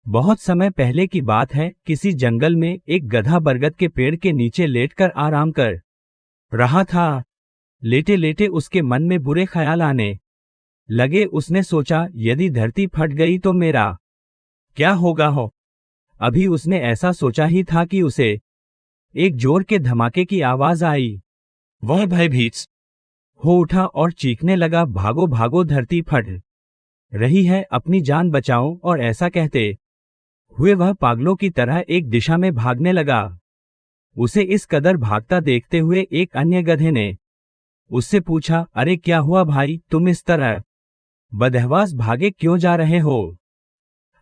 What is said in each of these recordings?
बहुत समय पहले की बात है। किसी जंगल में एक गधा बरगद के पेड़ के नीचे लेटकर आराम कर रहा था। लेटे लेटे उसके मन में बुरे ख्याल आने लगे। उसने सोचा, यदि धरती फट गई तो मेरा क्या होगा हो। अभी उसने ऐसा सोचा ही था कि उसे एक जोर के धमाके की आवाज आई। वह भयभीत हो उठा और चीखने लगा, भागो भागो, धरती फट रही है, अपनी जान बचाओ। और ऐसा कहते हुए वह पागलों की तरह एक दिशा में भागने लगा। उसे इस कदर भागता देखते हुए एक अन्य गधे ने उससे पूछा, अरे क्या हुआ भाई, तुम इस तरह बदहवास भागे क्यों जा रहे हो?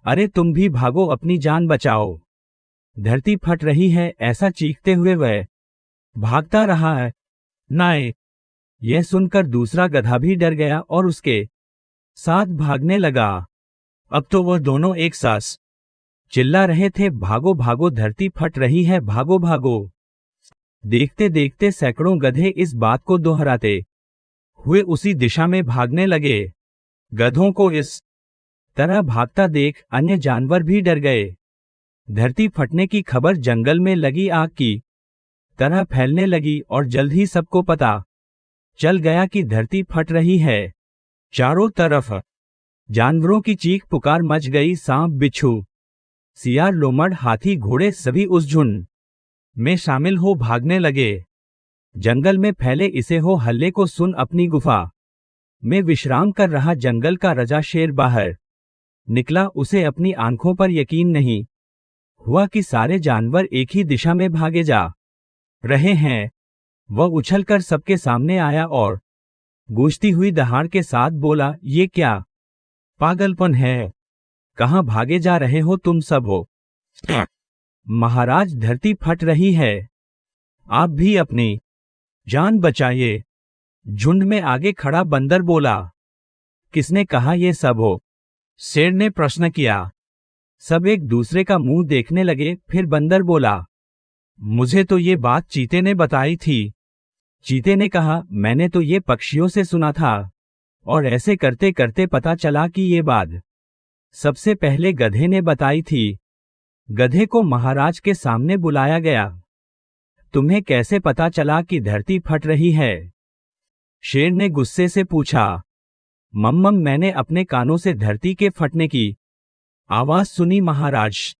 अरे तुम भी भागो, अपनी जान बचाओ, धरती फट रही है। ऐसा चीखते हुए वह भागता रहा है। नाय, यह सुनकर दूसरा गधा भी डर गया और उसके साथ भागने लगा। अब तो वह दोनों एक साथ चिल्ला रहे थे, भागो भागो, धरती फट रही है, भागो भागो। देखते देखते सैकड़ों गधे इस बात को दोहराते हुए उसी दिशा में भागने लगे। गधों को इस तरह भागता देख अन्य जानवर भी डर गए। धरती फटने की खबर जंगल में लगी आग की तरह फैलने लगी और जल्द ही सबको पता चल गया कि धरती फट रही है। चारों तरफ जानवरों की चीख पुकार मच गई। सांप, बिच्छू, सियार, लोमड़, हाथी, घोड़े सभी उस झुंड में शामिल हो भागने लगे। जंगल में फैले इसे हो हल्ले को सुन अपनी गुफा में विश्राम कर रहा जंगल का राजा शेर बाहर निकला। उसे अपनी आंखों पर यकीन नहीं हुआ कि सारे जानवर एक ही दिशा में भागे जा रहे हैं। वह उछलकर सबके सामने आया और गूंजती हुई दहाड़ के साथ बोला, ये क्या पागलपन है? कहाँ भागे जा रहे हो तुम सब हो? महाराज, धरती फट रही है, आप भी अपनी जान बचाइए। झुंड में आगे खड़ा बंदर बोला। किसने कहा ये सब हो? शेर ने प्रश्न किया। सब एक दूसरे का मुंह देखने लगे। फिर बंदर बोला, मुझे तो ये बात चीते ने बताई थी। चीते ने कहा, मैंने तो ये पक्षियों से सुना था और ऐसे करते करते पता चला कि ये बात सबसे पहले गधे ने बताई थी। गधे को महाराज के सामने बुलाया गया। तुम्हें कैसे पता चला कि धरती फट रही है? शेर ने गुस्से से पूछा। मम्मम, मैंने अपने कानों से धरती के फटने की आवाज सुनी महाराज।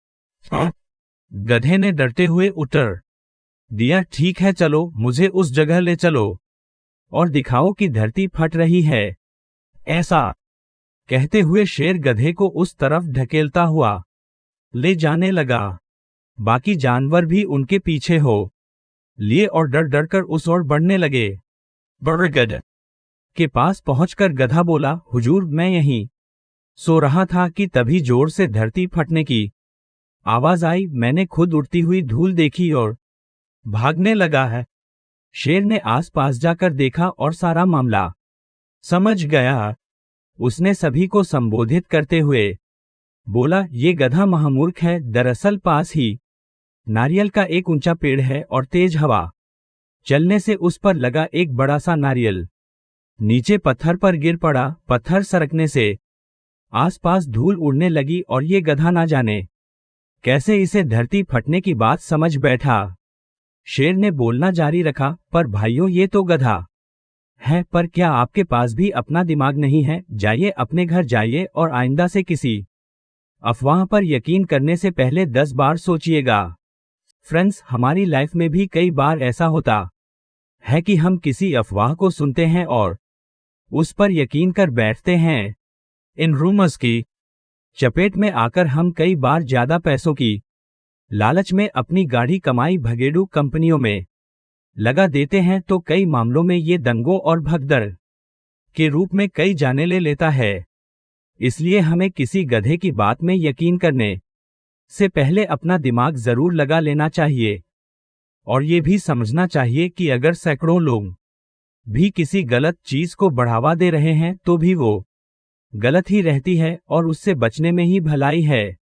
गधे ने डरते हुए उत्तर दिया, ठीक है, चलो मुझे उस जगह ले चलो और दिखाओ कि धरती फट रही है। ऐसा कहते हुए शेर गधे को उस तरफ ढकेलता हुआ ले जाने लगा। बाकी जानवर भी उनके पीछे हो लिए और डर डर कर उस ओर बढ़ने लगे। बरगद के पास पहुंचकर गधा बोला, हुजूर, मैं यहीं सो रहा था कि तभी जोर से धरती फटने की आवाज आई। मैंने खुद उड़ती हुई धूल देखी और भागने लगा है। शेर ने आसपास जाकर देखा और सारा मामला समझ गया। उसने सभी को संबोधित करते हुए बोला, ये गधा महामूर्ख है। दरअसल पास ही नारियल का एक ऊंचा पेड़ है और तेज हवा चलने से उस पर लगा एक बड़ा सा नारियल नीचे पत्थर पर गिर पड़ा। पत्थर सरकने से आसपास धूल उड़ने लगी और ये गधा ना जाने कैसे इसे धरती फटने की बात समझ बैठा। शेर ने बोलना जारी रखा, पर भाइयों, ये तो गधा है, पर क्या आपके पास भी अपना दिमाग नहीं है? जाइए, अपने घर जाइए और आइंदा से किसी अफवाह पर यकीन करने से पहले 10 बार सोचिएगा। फ्रेंड्स, हमारी लाइफ में भी कई बार ऐसा होता है कि हम किसी अफवाह को सुनते हैं और उस पर यकीन कर बैठते हैं। इन रूमर्स की चपेट में आकर हम कई बार ज्यादा पैसों की लालच में अपनी गाढ़ी कमाई भगेड़ू कंपनियों में लगा देते हैं, तो कई मामलों में ये दंगों और भगदड़ के रूप में कई जाने ले लेता है। इसलिए हमें किसी गधे की बात में यकीन करने से पहले अपना दिमाग जरूर लगा लेना चाहिए और ये भी समझना चाहिए कि अगर सैकड़ों लोग भी किसी गलत चीज को बढ़ावा दे रहे हैं तो भी वो गलत ही रहती है और उससे बचने में ही भलाई है।